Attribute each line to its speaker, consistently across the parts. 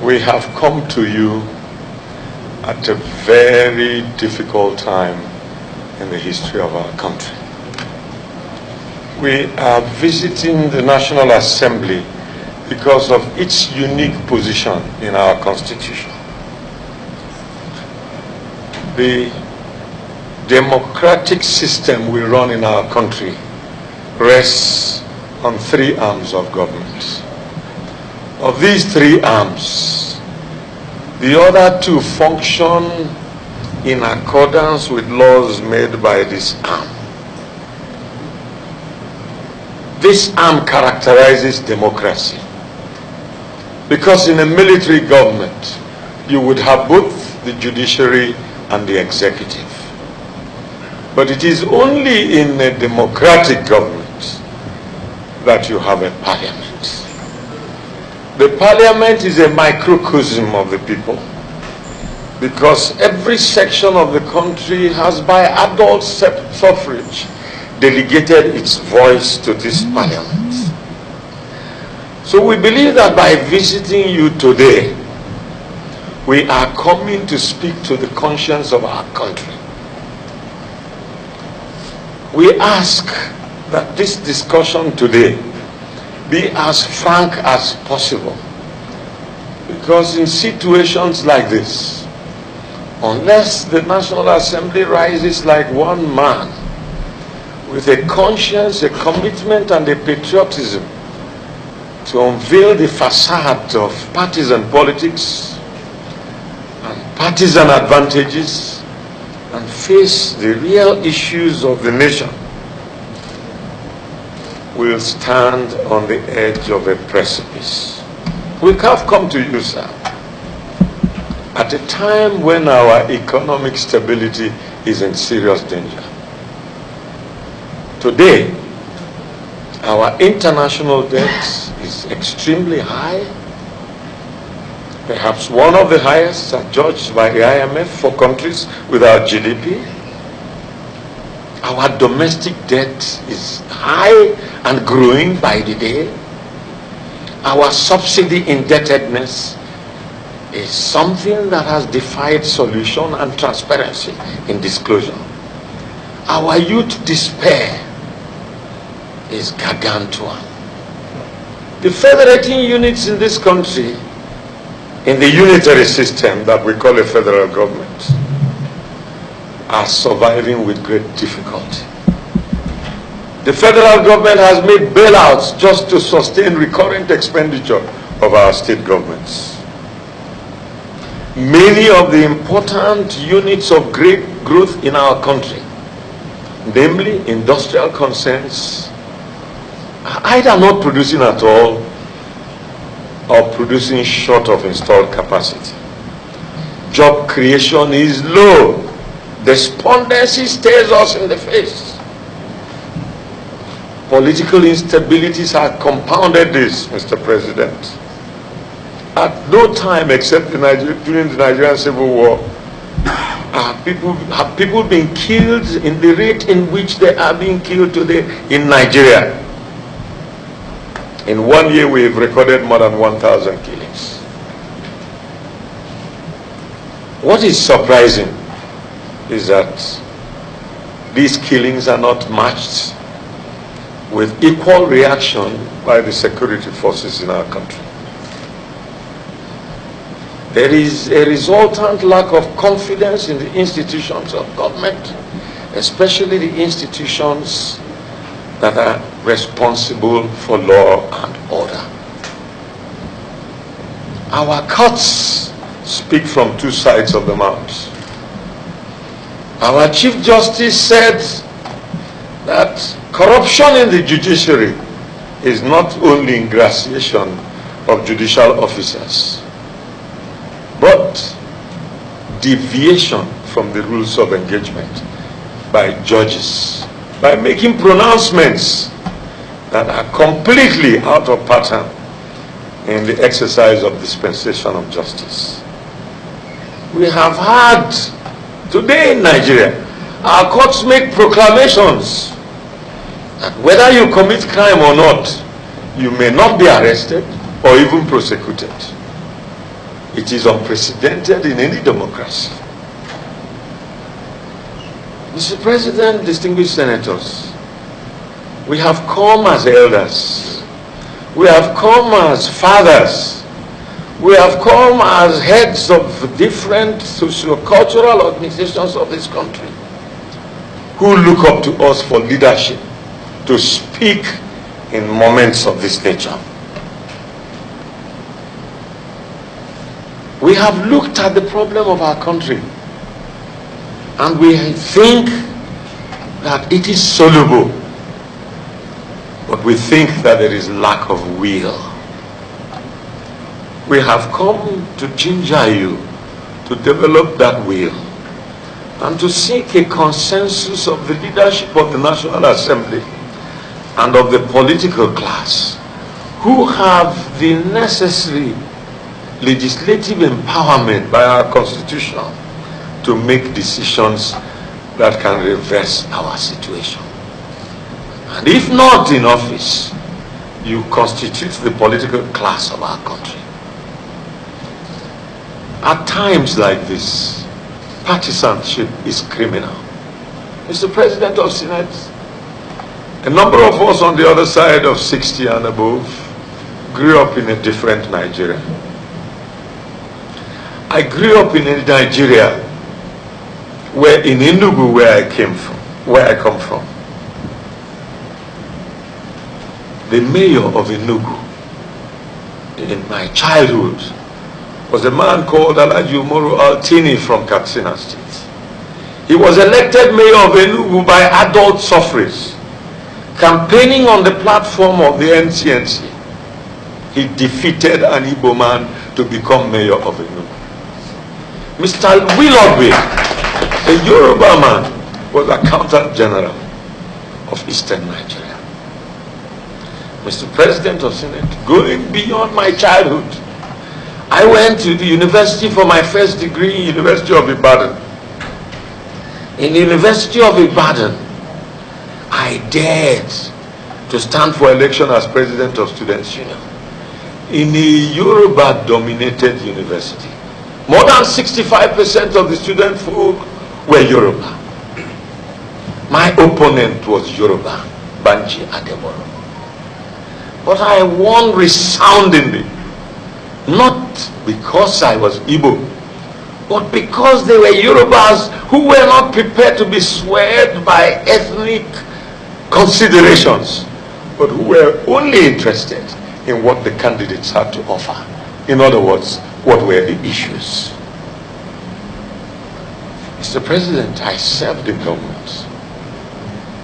Speaker 1: We have come to you at a very difficult time in the history of our country. We are visiting the National Assembly because of its unique position in our Constitution. The democratic system we run in our country rests on three arms of government. Of these three arms, the other two function in accordance with laws made by this arm. This arm characterizes democracy, because in a military government, you would have both the judiciary and the executive. But it is only in a democratic government that you have a parliament. The parliament is a microcosm of the people, because every section of the country has, by adult suffrage, delegated its voice to this parliament. So we believe that by visiting you today, we are coming to speak to the conscience of our country. We ask that this discussion today be as frank as possible, because in situations like this, unless the National Assembly rises like one man with a conscience, a commitment, and a patriotism to unveil the facade of partisan politics and partisan advantages and face the real issues of the nation, will stand on the edge of a precipice. We have come to you, sir, at a time when our economic stability is in serious danger. Today, our international debt is extremely high, perhaps one of the highest judged by the IMF for countries with our GDP. Our domestic debt is high and growing by the day. Our subsidy indebtedness is something that has defied solution and transparency in disclosure. Our youth despair is gargantuan. The federating units in this country, in the unitary system that we call a federal government, are surviving with great difficulty. The federal government has made bailouts just to sustain recurrent expenditure of our state governments. Many of the important units of great growth in our country, namely industrial concerns, are either not producing at all or producing short of installed capacity. Job creation is low. Despondency stares us in the face. Political instabilities have compounded this, Mr. President. At no time except during the Nigerian Civil War have people been killed in the rate in which they are being killed today in Nigeria. In 1 year, we have recorded more than 1,000 killings. What is surprising is that these killings are not matched with equal reaction by the security forces in our country. There is a resultant lack of confidence in the institutions of government, especially the institutions that are responsible for law and order. Our courts speak from two sides of the mouth. Our Chief Justice said that corruption in the judiciary is not only ingratiation of judicial officers, but deviation from the rules of engagement by judges, by making pronouncements that are completely out of pattern in the exercise of dispensation of justice. We have had, today in Nigeria, our courts make proclamations that whether you commit crime or not, you may not be arrested or even prosecuted. It is unprecedented in any democracy. Mr. President, distinguished senators, we have come as elders. We have come as fathers. We have come as heads of different socio-cultural organizations of this country who look up to us for leadership to speak in moments of this nature. We have looked at the problem of our country and we think that it is soluble, but we think that there is lack of will. We have come to ginger you to develop that will and to seek a consensus of the leadership of the National Assembly and of the political class who have the necessary legislative empowerment by our Constitution to make decisions that can reverse our situation. And if not in office, you constitute the political class of our country. At times like this, partisanship is criminal. Mr. President of Senate, a number of us on the other side of 60 and above grew up in a different Nigeria. I grew up in a Nigeria where in Enugu, where I come from, the mayor of Enugu in my childhood was a man called Alhaji Umaru Altini from Katsina State. He was elected mayor of Enugu by adult suffrage, campaigning on the platform of the NCNC. He defeated an Igbo man to become mayor of Enugu. Mr. Willoughby, a Yoruba man, was Accountant General of Eastern Nigeria. Mr. President of Senate, going beyond my childhood, I went to the university for my first degree, University of Ibadan. In the University of Ibadan, I dared to stand for election as President of Students' Union in a Yoruba-dominated university. More than 65% of the student folk were Yoruba. My opponent was Yoruba, Banji Adeboro. But I won resoundingly, not because I was Igbo, but because they were Yorubas who were not prepared to be swayed by ethnic considerations, but who were only interested in what the candidates had to offer. In other words, what were the issues? Mr. President, I served in government.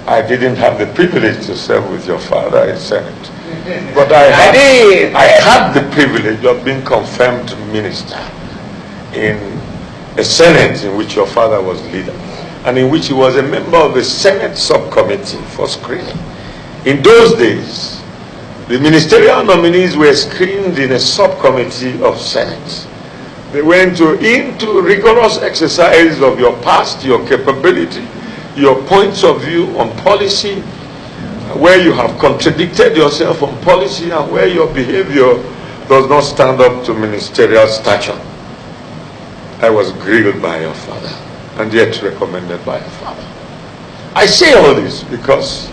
Speaker 1: I didn't have the privilege to serve with your father in Senate. But I had the privilege of being confirmed minister in a Senate in which your father was leader, and in which he was a member of the Senate subcommittee for screening. In those days, the ministerial nominees were screened in a subcommittee of Senate. They went into rigorous exercise of your past, your capability, your points of view on policy, where you have contradicted yourself on policy and where your behavior does not stand up to ministerial stature. I was grilled by your father and yet recommended by your father. I say all this because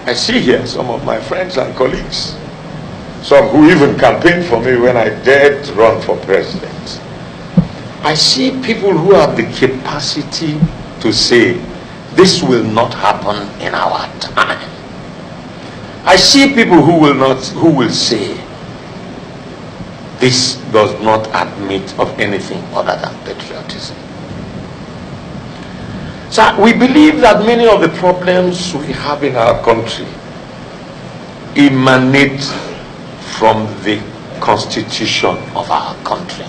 Speaker 1: I see here some of my friends and colleagues, some who even campaigned for me when I dared to run for president. I see people who have the capacity to say, this will not happen in our time. I see people who will say, this does not admit of anything other than patriotism. So we believe that many of the problems we have in our country emanate from the constitution of our country.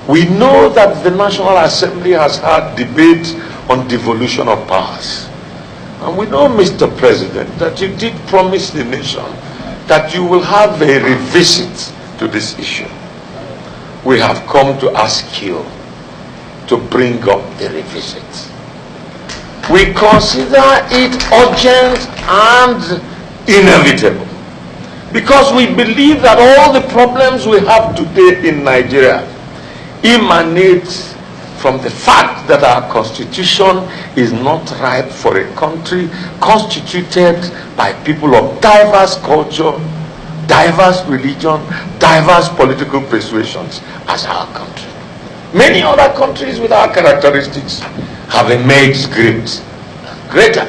Speaker 1: We know that the National Assembly has had debate on devolution of powers. And we know, Mr. President, that you did promise the nation that you will have a revisit to this issue. We have come to ask you to bring up the revisit. We consider it urgent and inevitable Because we believe that all the problems we have today in Nigeria emanate from the fact that our constitution is not ripe for a country constituted by people of diverse culture, diverse religion, diverse political persuasions as our country. Many other countries with our characteristics have emerged greater.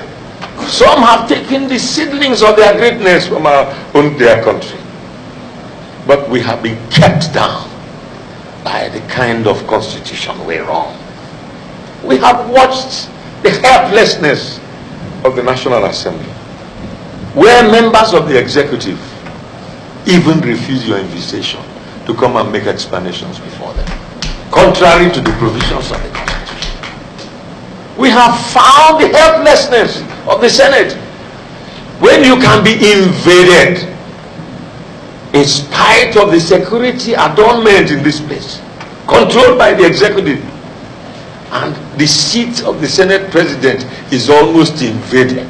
Speaker 1: Some have taken the seedlings of their greatness from their country. But we have been kept down by the kind of constitution we run. We have watched the helplessness of the National Assembly, where members of the executive even refuse your invitation to come and make explanations before them, contrary to the provisions of the Constitution. We have found the helplessness of the Senate when you can be invaded in spite of the security adornment in this place, controlled by the executive, and the seat of the Senate president is almost invaded,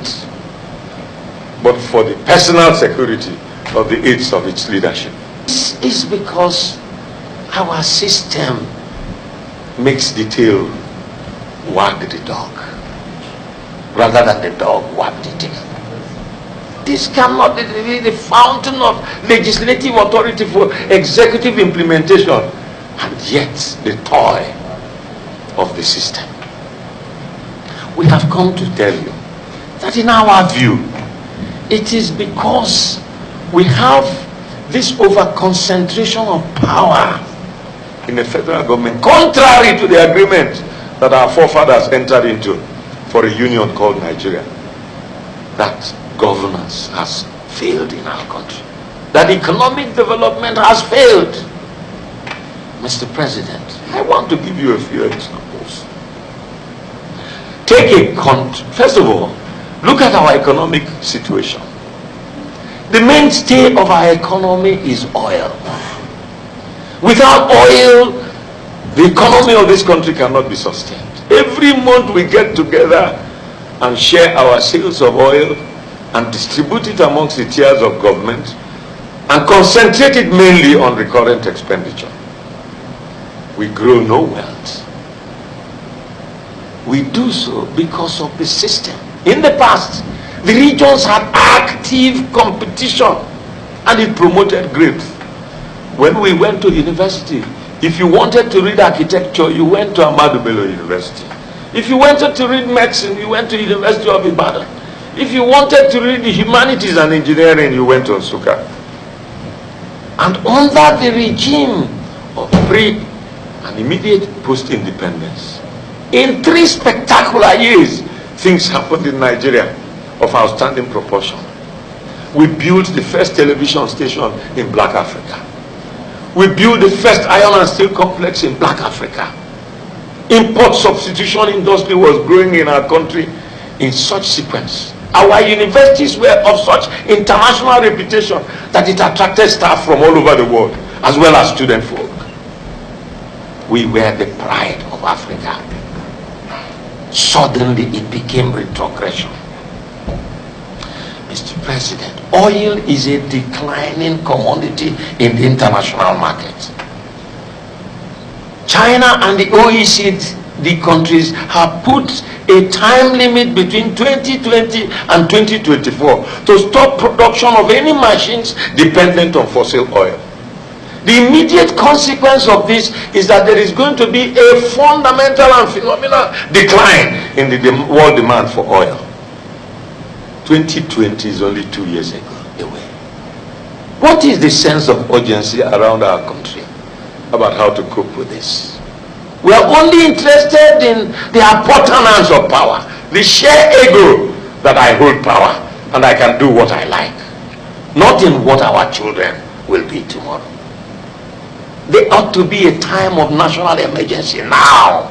Speaker 1: but for the personal security of the aides of its leadership. This is because our system makes the tail wag the dog rather than the dog wag the tail. This cannot be the fountain of legislative authority for executive implementation, and yet the toy of the system. We have come to tell you that in our view, it is because we have this over-concentration of power in the federal government, contrary to the agreement that our forefathers entered into for a union called Nigeria, that governance has failed in our country, that economic development has failed. Mr. President, I want to give you a few examples. First of all, look at our economic situation. The mainstay of our economy is oil. Without oil, the economy of this country cannot be sustained. Every month we get together and share our sales of oil and distribute it amongst the tiers of government and concentrate it mainly on recurrent expenditure. We grow no wealth. We do so because of the system. In the past, the regions had active competition and it promoted growth. When we went to university, if you wanted to read architecture, you went to Ahmadu Bello University. If you wanted to read medicine, you went to University of Ibadan. If you wanted to read the humanities and engineering, you went to Nsukka. And under the regime of pre and immediate post-independence, in 3 spectacular years, things happened in Nigeria of outstanding proportion. We built the first television station in Black Africa. We built the first iron and steel complex in Black Africa. Import substitution industry was growing in our country in such sequence. Our universities were of such international reputation that it attracted staff from all over the world, as well as student folk. We were the pride of Africa. Suddenly it became retrogression. Mr. President, oil is a declining commodity in the international market. China and the OECD countries have put a time limit between 2020 and 2024 to stop production of any machines dependent on fossil oil. The immediate consequence of this is that there is going to be a fundamental and phenomenal decline in the world demand for oil. 2020 is only 2 years away. What is the sense of urgency around our country about how to cope with this? We are only interested in the appurtenance of power, the sheer ego that I hold power and I can do what I like, not in what our children will be tomorrow. There ought to be a time of national emergency now.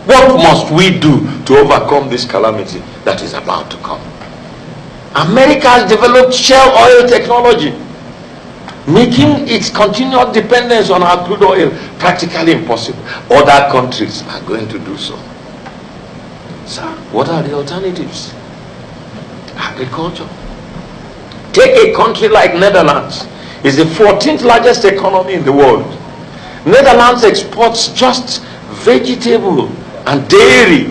Speaker 1: What must we do to overcome this calamity that is about to come? America has developed shale oil technology, making its continued dependence on our crude oil practically impossible. Other countries are going to do so. Sir, what are the alternatives? Agriculture. Take a country like Netherlands. It's the 14th largest economy in the world. Netherlands exports just vegetable and dairy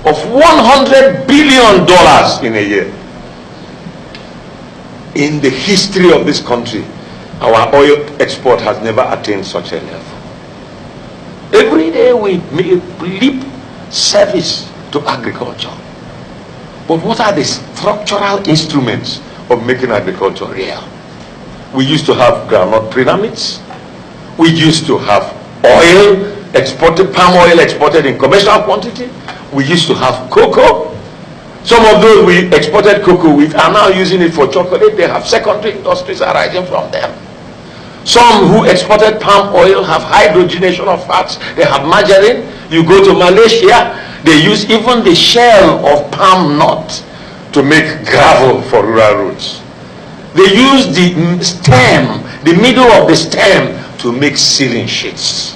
Speaker 1: of $100 billion in a year. In the history of this country, our oil export has never attained such a level. Every day we make lip service to agriculture. But what are the structural instruments of making agriculture real? We used to have groundnut pyramids. We used to have oil exported, palm oil exported in commercial quantity. We used to have cocoa. Some of those we exported cocoa with are now using it for chocolate. They have secondary industries arising from them. Some who exported palm oil have hydrogenation of fats. They have margarine. You go to Malaysia, they use even the shell of palm nut to make gravel for rural roads. They use the stem, the middle of the stem, to make ceiling sheets.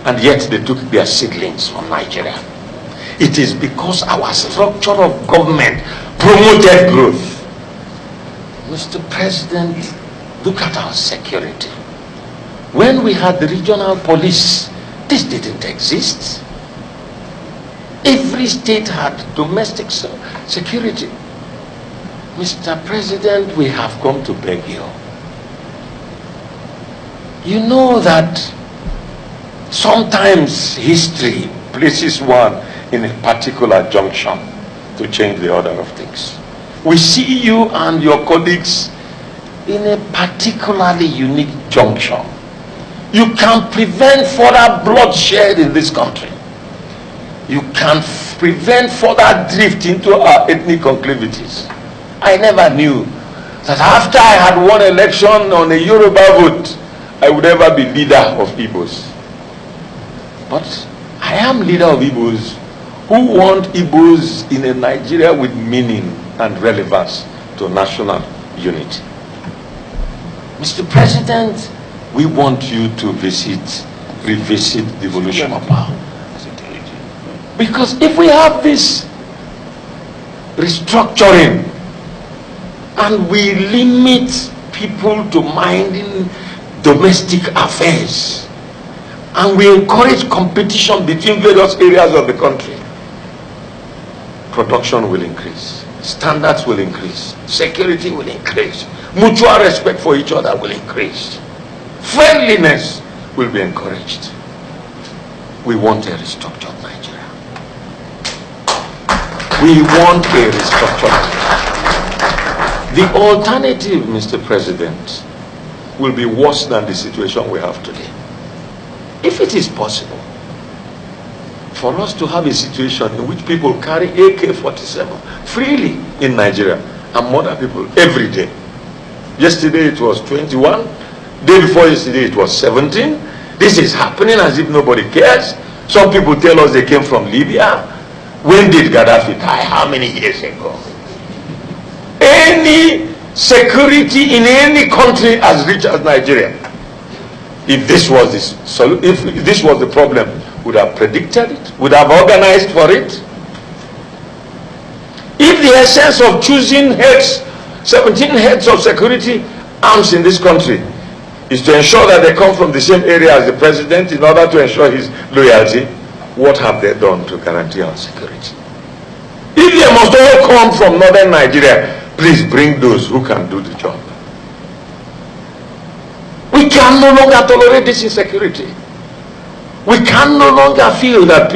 Speaker 1: And yet they took their seedlings from Nigeria. It is because our structure of government promoted growth. Mr. President, look at our security. When we had the regional police, this didn't exist. Every state had domestic security. Mr. President, we have come to beg you. You know that sometimes history places one in a particular junction to change the order of things. We see you and your colleagues in a particularly unique junction. You can prevent further bloodshed in this country. You can prevent further drift into our ethnic conclavities. I never knew that after I had won election on a Yoruba vote, I would ever be leader of Igbos. But I am leader of Igbos who want Igbos in a Nigeria with meaning and relevance to national unity. Mr. President, we want you to revisit devolution of power. Because if we have this restructuring and we limit people to minding domestic affairs and we encourage competition between various areas of the country, production will increase, standards will increase, security will increase, mutual respect for each other will increase, friendliness will be encouraged. We want a restructured Nigeria. We want a restructured Nigeria. The alternative, Mr. President, will be worse than the situation we have today. If it is possible for us to have a situation in which people carry AK-47 freely in Nigeria and murder people every day. Yesterday it was 21, day before yesterday it was 17. This is happening as if nobody cares. Some people tell us they came from Libya. When did Gaddafi die? How many years ago? Any security in any country as rich as Nigeria, if this was the problem, would have predicted it, would have organized for it. If the essence of choosing 17 heads of security arms in this country is to ensure that they come from the same area as the president in order to ensure his loyalty, what have they done to guarantee our security? If they must all come from northern Nigeria, please bring those who can do the job. We can no longer tolerate this insecurity. We can no longer feel that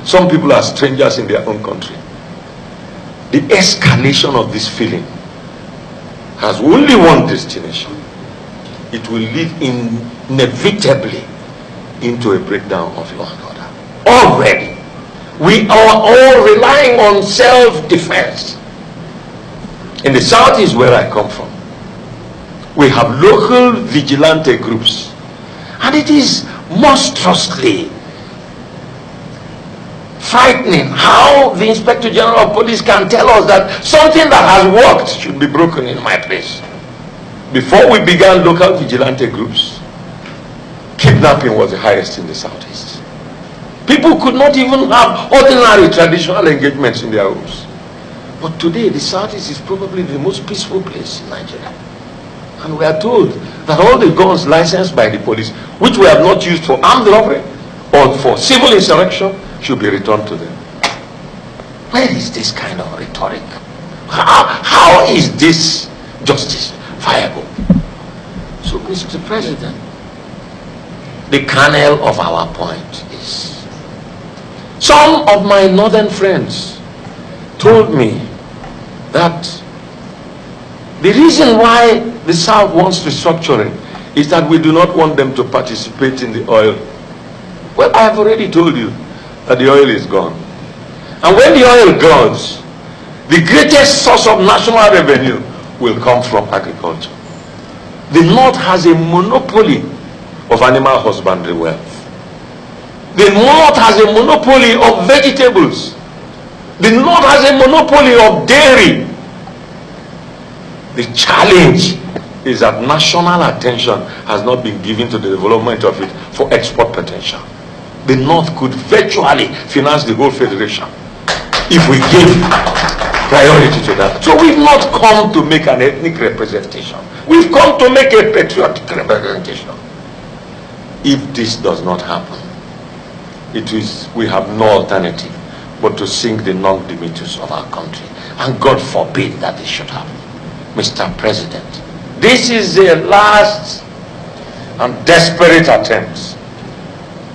Speaker 1: some people are strangers in their own country. The escalation of this feeling has only one destination. It will lead inevitably into a breakdown of law and order. Already, we are all relying on self-defense. In the south is where I come from. We have local vigilante groups, and it is monstrously frightening how the Inspector General of Police can tell us that something that has worked should be broken in my place. Before we began local vigilante groups, kidnapping was the highest in the southeast. People could not even have ordinary traditional engagements in their homes. But today, the Southeast is probably the most peaceful place in Nigeria. And we are told that all the guns licensed by the police, which we have not used for armed robbery or for civil insurrection, should be returned to them. Where is this kind of rhetoric? How is this justice viable? So, Mr. President, the kernel of our point is, some of my northern friends told me that the reason why the South wants restructuring is that we do not want them to participate in the oil. Well, I have already told you that the oil is gone. And when the oil goes, the greatest source of national revenue will come from agriculture. The North has a monopoly of animal husbandry wealth. The North has a monopoly of vegetables. The North has a monopoly of dairy. The challenge is that national attention has not been given to the development of it for export potential. The North could virtually finance the whole federation if we give priority to that. So we've not come to make an ethnic representation. We've come to make a patriotic representation. If this does not happen, we have no alternative but to sink the non-dignitaries of our country. And God forbid that this should happen. Mr. President, this is the last and desperate attempt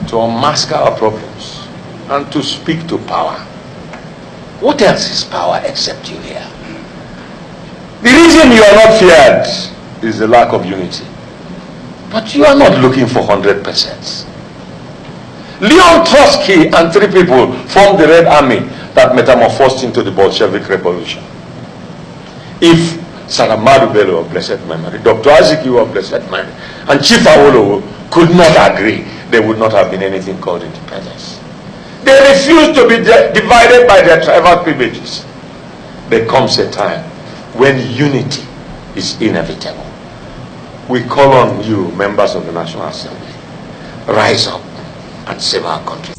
Speaker 1: to unmask our problems and to speak to power. What else is power except you here? The reason you are not feared is the lack of unity. But you are not looking for 100%. Leon Trotsky and 3 people formed the Red Army that metamorphosed into the Bolshevik Revolution. If Saramadu Bello of blessed memory, Dr. Azikiwe of blessed memory, and Chief Awolowo could not agree, there would not have been anything called independence. They refused to be divided by their tribal privileges. There comes a time when unity is inevitable. We call on you, members of the National Assembly, rise up and save our country.